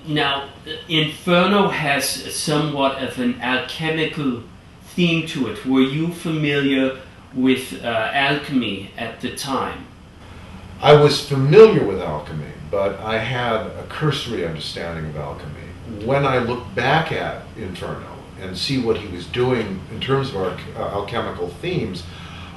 Now, Inferno has somewhat of an alchemical theme to it. Were you familiar with alchemy at the time? I was familiar with alchemy, but I had a cursory understanding of alchemy. When I look back at Inferno and see what he was doing in terms of alchemical themes,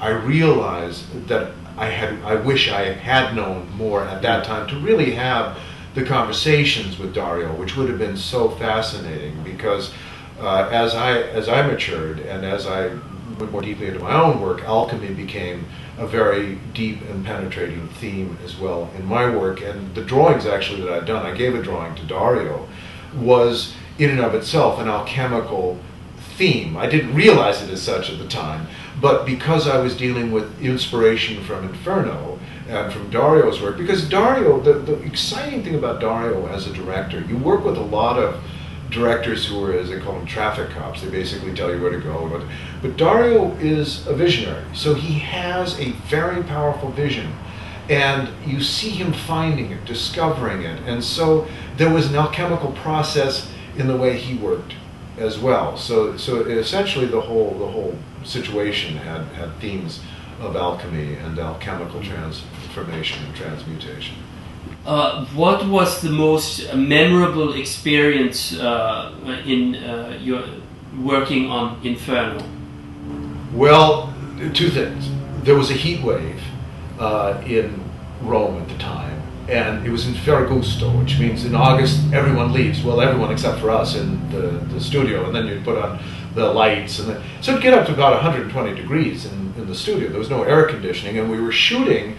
I realize that I wish I had known more at that time to really have the conversations with Dario, which would have been so fascinating, because as I matured and as I went more deeply into my own work, alchemy became a very deep and penetrating theme as well in my work. And the drawings actually that I'd done, I gave a drawing to Dario, was in and of itself an alchemical theme. I didn't realize it as such at the time, but because I was dealing with inspiration from Inferno and from Dario's work, because Dario, the exciting thing about Dario as a director, you work with a lot of directors who are, as they call them, traffic cops. They basically tell you where to go. But Dario is a visionary, so he has a very powerful vision, and you see him finding it, discovering it, and so there was an alchemical process in the way he worked as well. So essentially the whole situation had themes of alchemy and alchemical transformation and transmutation. What was the most memorable experience in your working on Inferno? Well, two things. There was a heat wave in Rome at the time, and it was in Ferragosto, which means in August everyone leaves. Well, everyone except for us in the studio, and then you'd put on the lights, and so it'd get up to about 120 degrees in the studio. There was no air conditioning, and we were shooting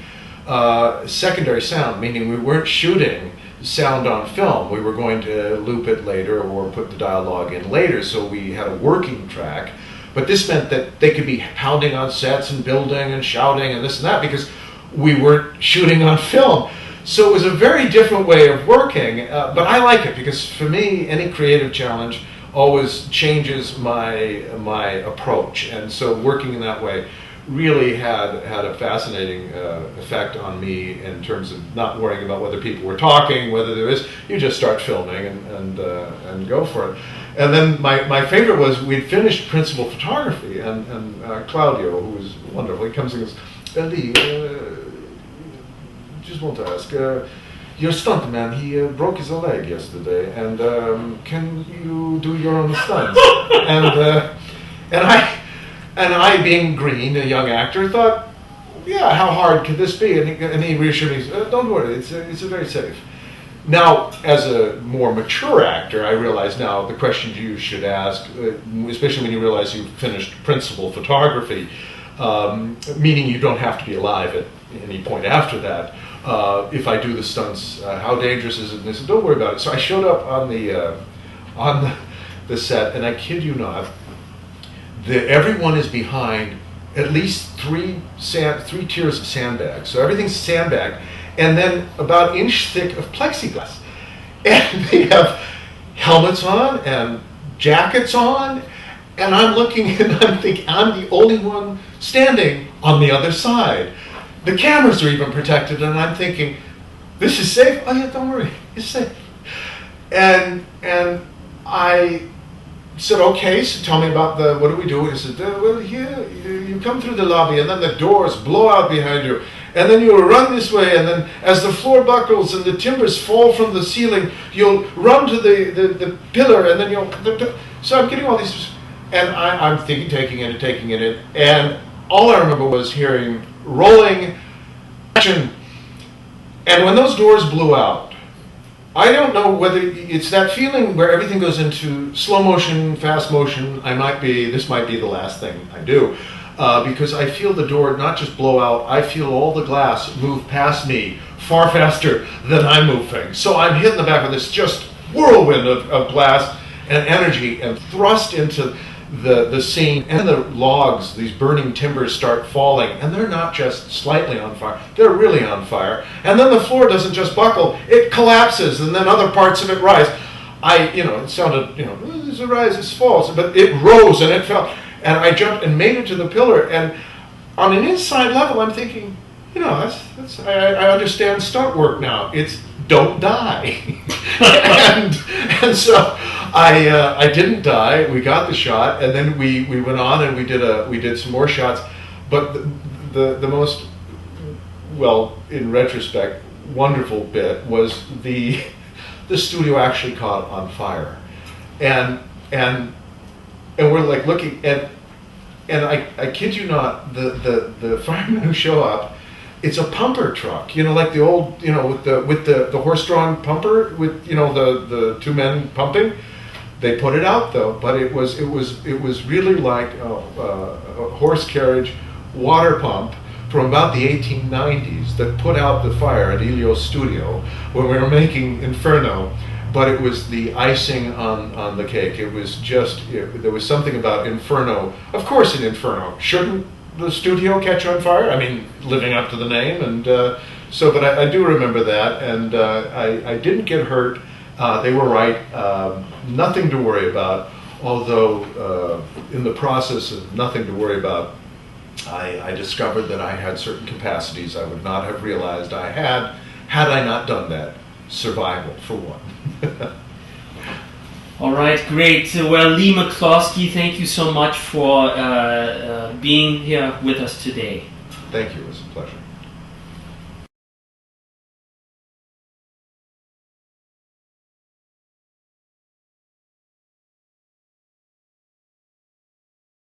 secondary sound, meaning we weren't shooting sound on film. We were going to loop it later or put the dialogue in later, so we had a working track. But this meant that they could be pounding on sets and building and shouting and this and that because we weren't shooting on film. So it was a very different way of working, but I like it because for me, any creative challenge always changes my approach, and so working in that way really had a fascinating effect on me in terms of not worrying about whether people were talking, whether there is. You just start filming and go for it. And then my favorite was we'd finished principal photography, and Claudio, who was wonderful, he comes and goes, Leigh, just want to ask, your stuntman, he broke his leg yesterday, and can you do your own stunts? And I, being green, a young actor, thought, yeah, how hard could this be? And he reassured me, don't worry, it's very safe. Now, as a more mature actor, I realize now the questions you should ask, especially when you realize you've finished principal photography, meaning you don't have to be alive at any point after that. If I do the stunts, how dangerous is it? And they said, don't worry about it. So I showed up on the set, and I kid you not, everyone is behind at least three tiers of sandbags. So everything's sandbagged, and then about an inch thick of plexiglass. And they have helmets on and jackets on, and I'm looking and I'm thinking, I'm the only one standing on the other side. The cameras are even protected, and I'm thinking, this is safe? Oh yeah, don't worry, it's safe. And I said, okay, so tell me about what do we do? He said, well, here, you come through the lobby, and then the doors blow out behind you, and then you'll run this way, and then as the floor buckles and the timbers fall from the ceiling, you'll run to the pillar, and then so I'm getting all these, and I'm thinking, taking it in, and all I remember was hearing rolling action. And when those doors blew out, I don't know whether it's that feeling where everything goes into slow motion, fast motion. This might be the last thing I do, because I feel the door not just blow out, I feel all the glass move past me far faster than I'm moving. So I'm hitting the back of this just whirlwind of glass and energy and thrust into the scene, and the logs, these burning timbers, start falling, and they're not just slightly on fire, they're really on fire. And then the floor doesn't just buckle, it collapses, and then other parts of it rise. it sounded, there's a rise, it's falls, but it rose and it fell, and I jumped and made it to the pillar, and on an inside level, I'm thinking, I understand stunt work now. It's don't die, and so I didn't die. We got the shot, and then we went on and we did some more shots, but the most, well, in retrospect, wonderful bit was the studio actually caught on fire, and we're like looking and I kid you not, the firemen who show up, it's a pumper truck, like the old, with the horse-drawn pumper with the two men pumping. They put it out though, but it was really like a horse carriage water pump from about the 1890s that put out the fire at Elio's studio when we were making Inferno. But it was the icing on the cake. It was just, there was something about Inferno. Of course, in Inferno, shouldn't the studio catch on fire? I mean, living up to the name. And but I do remember that, and I didn't get hurt. They were right. Nothing to worry about. Although, in the process of nothing to worry about, I discovered that I had certain capacities I would not have realized I had I not done that. Survival, for one. All right, great. Well, Leigh McCloskey, thank you so much for being here with us today. Thank you. It was a pleasure.